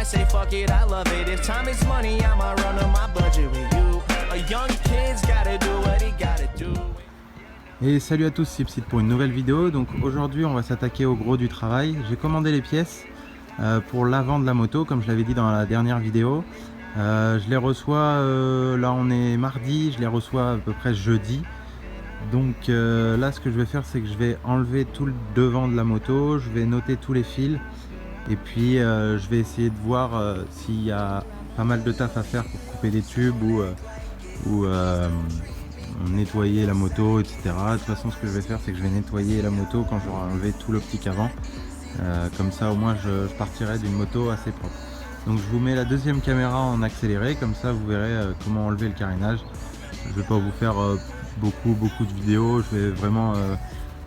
say fuck it, I love it. If time is money, I'ma run on my budget with you. A young kid's gotta do what he gotta do. Et salut à tous, c'est Psyt pour une nouvelle vidéo. Donc aujourd'hui on va s'attaquer au gros du travail. J'ai commandé les pièces pour l'avant de la moto, comme je l'avais dit dans la dernière vidéo. Je les reçois, là on est mardi, je les reçois à peu près jeudi. Donc là ce que je vais faire, c'est que je vais enlever tout le devant de la moto, je vais noter tous les fils et puis je vais essayer de voir s'il y a pas mal de taf à faire pour couper des tubes ou nettoyer la moto, etc. De toute façon, ce que je vais faire, c'est que je vais nettoyer la moto quand j'aurai enlevé tout l'optique avant. Comme ça au moins je partirai d'une moto assez propre. Donc je vous mets la deuxième caméra en accéléré, comme ça vous verrez comment enlever le carénage. Je vais pas vous faire beaucoup de vidéos, je vais vraiment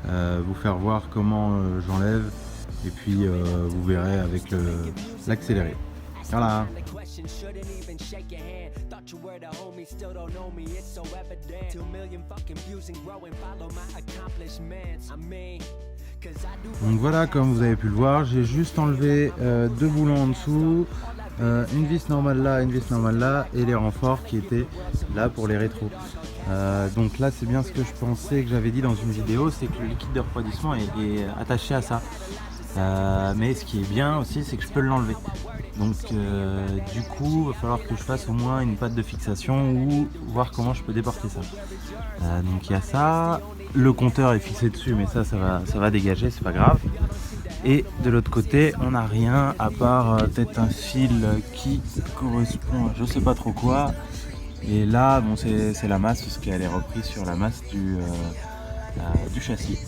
vous faire voir comment j'enlève et puis vous verrez avec l'accéléré. Voilà. Donc voilà, comme vous avez pu le voir, j'ai juste enlevé deux boulons en dessous, une vis normale là, une vis normale là, et les renforts qui étaient là pour les rétros. Donc là c'est bien ce que je pensais, que j'avais dit dans une vidéo, c'est que le liquide de refroidissement est attaché à ça. Mais ce qui est bien aussi, c'est que je peux l'enlever. Donc du coup il va falloir que je fasse au moins une patte de fixation ou voir comment je peux déporter ça. Donc il y a ça, le compteur est fixé dessus, mais ça va dégager, c'est pas grave. Et de l'autre côté on n'a rien à part peut-être un fil qui correspond à je sais pas trop quoi. Et là bon c'est la masse, parce qu'elle est reprise sur la masse du châssis.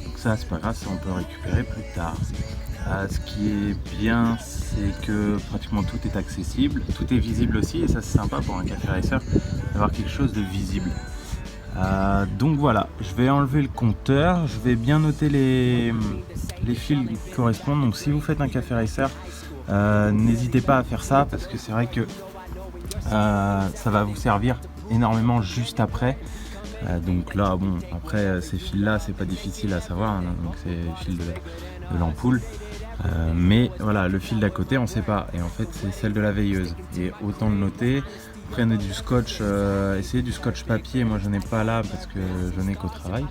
Donc ça c'est pas grave, ça on peut récupérer plus tard. Ce qui est bien, c'est que pratiquement tout est accessible, tout est visible aussi, et ça c'est sympa pour un café racer d'avoir quelque chose de visible. Donc voilà, je vais enlever le compteur, je vais bien noter les fils qui correspondent. Donc si vous faites un café racer, n'hésitez pas à faire ça, parce que c'est vrai que ça va vous servir énormément juste après. Donc là bon, après ces fils là c'est pas difficile à savoir, hein, donc c'est le fil de l'ampoule, mais voilà, le fil d'à côté on sait pas, et en fait c'est celle de la veilleuse, et autant le noter. Prenez du scotch, essayez du scotch papier, moi je n'en ai pas là parce que je n'ai qu'au travail,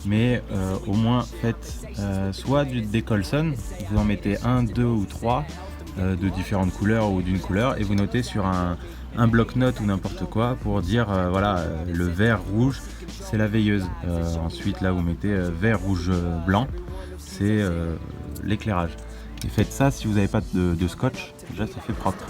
mais au moins faites soit des Colson, vous en mettez un, deux ou trois de différentes couleurs ou d'une couleur, et vous notez sur un bloc-notes ou n'importe quoi pour dire voilà, le vert rouge c'est la veilleuse, ensuite là vous mettez vert rouge blanc c'est l'éclairage, et faites ça si vous n'avez pas de scotch, déjà ça fait propre.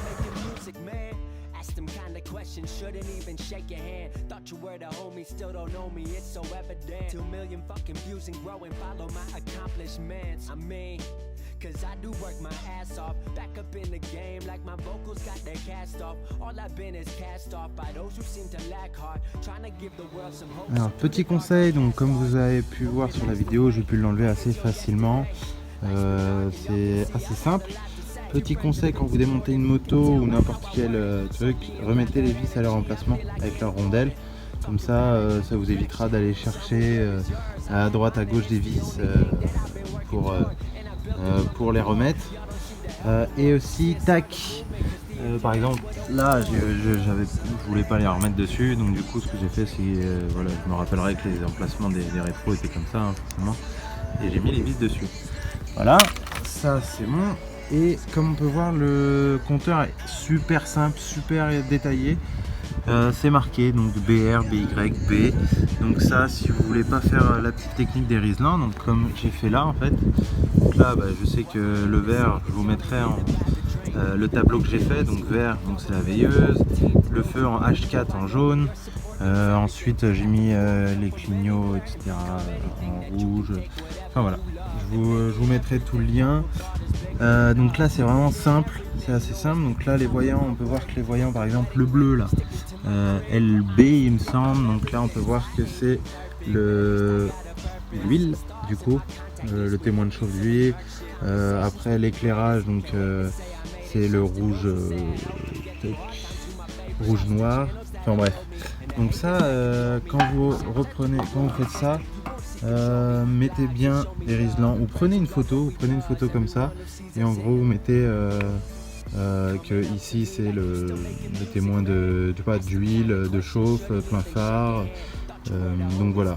Alors petit conseil, donc comme vous avez pu voir sur la vidéo, j'ai pu l'enlever assez facilement, c'est assez simple. Petit conseil, quand vous démontez une moto ou n'importe quel truc, remettez les vis à leur emplacement avec leur rondelle. Comme ça, ça vous évitera d'aller chercher à droite, à gauche des vis pour les remettre. Et aussi, tac, par exemple, là, je voulais pas les remettre dessus, donc du coup, ce que j'ai fait, c'est, voilà, je me rappellerai que les emplacements des rétros étaient comme ça, hein, forcément, et j'ai mis les vis dessus. Voilà, ça c'est bon. Et comme on peut voir, le compteur est super simple, super détaillé. C'est marqué donc BR, BY, B. Donc ça, si vous voulez pas faire la petite technique des Riesland, donc comme j'ai fait là en fait. Donc là, je sais que le vert, je vous mettrai le tableau que j'ai fait. Donc vert, donc c'est la veilleuse. Le feu en H4 en jaune. Ensuite j'ai mis les clignots, etc. en rouge. Enfin voilà, je vous mettrai tout le lien. Donc là c'est vraiment simple, c'est assez simple. Donc là les voyants, on peut voir que les voyants, par exemple le bleu là, LB il me semble, donc là on peut voir que c'est l'huile du coup, le témoin de chauffe d'huile. Après l'éclairage, donc c'est le rouge noir, enfin bref. Donc ça, quand vous faites ça, mettez bien les Riesland, ou prenez une photo comme ça, et en gros vous mettez que ici c'est le témoin de d'huile, de chauffe, plein phare. Donc voilà.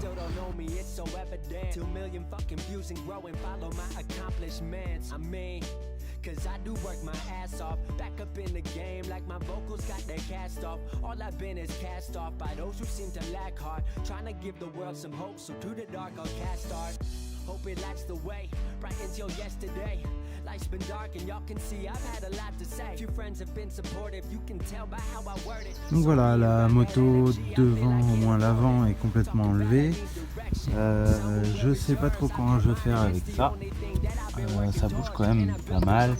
Cause I do work my ass off, back up in the game like my vocals got their cast off. All I've been is cast off by those who seem to lack heart, trying to give the world some hope, so to the dark I'll cast art. Hope it lights the way, bright until yesterday. Life's been dark and y'all can see I've had a lot to say. Few friends have been supportive, you can tell by how I word it. Donc voilà, la moto devant, au moins l'avant, est complètement enlevée. Je sais pas trop comment je vais faire avec ça. Ça bouge quand même pas mal.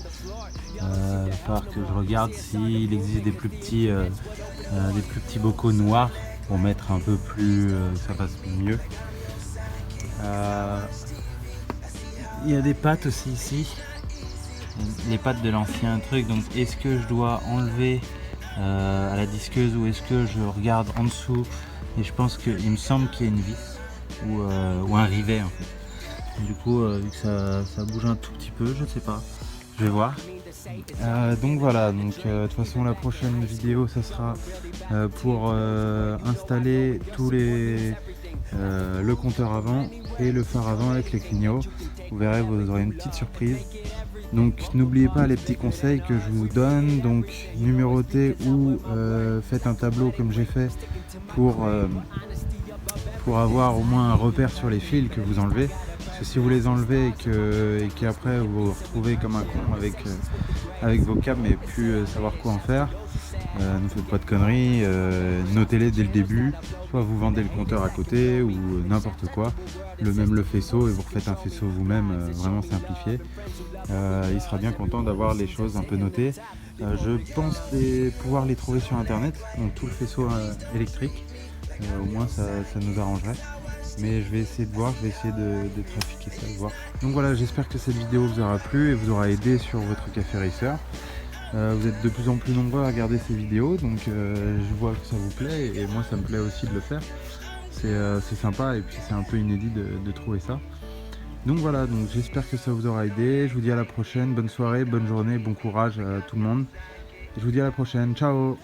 Il va falloir que je regarde s'il existe des plus petits bocaux noirs pour mettre un peu plus, ça passe mieux. Il y a des pattes aussi ici, les pattes de l'ancien truc. Donc est-ce que je dois enlever à la disqueuse ou est-ce que je regarde en dessous? Et je pense qu'il me semble qu'il y a une vis ou un rivet en fait. Du coup, vu que ça bouge un tout petit peu, je sais pas, je vais voir. Donc voilà, de toute façon la prochaine vidéo ça sera pour installer tous le compteur avant et le phare avant avec les clignots. Vous verrez, vous aurez une petite surprise. Donc n'oubliez pas les petits conseils que je vous donne, donc numérotez ou faites un tableau comme j'ai fait pour avoir au moins un repère sur les fils que vous enlevez. Parce que si vous les enlevez et qu'après vous vous retrouvez comme un con avec vos câbles mais plus savoir quoi en faire, ne faites pas de conneries, notez-les dès le début, soit vous vendez le compteur à côté ou n'importe quoi, le faisceau et vous refaites un faisceau vous-même vraiment simplifié. Il sera bien content d'avoir les choses un peu notées. Je pense pouvoir les trouver sur internet, donc tout le faisceau électrique, au moins ça nous arrangerait. Mais je vais essayer de voir, je vais essayer de trafiquer ça, de voir. Donc voilà, j'espère que cette vidéo vous aura plu et vous aura aidé sur votre café racer. Vous êtes de plus en plus nombreux à regarder ces vidéos, donc je vois que ça vous plaît et moi ça me plaît aussi de le faire. C'est sympa et puis c'est un peu inédit de trouver ça. Donc voilà, donc j'espère que ça vous aura aidé. Je vous dis à la prochaine, bonne soirée, bonne journée, bon courage à tout le monde. Et je vous dis à la prochaine, ciao!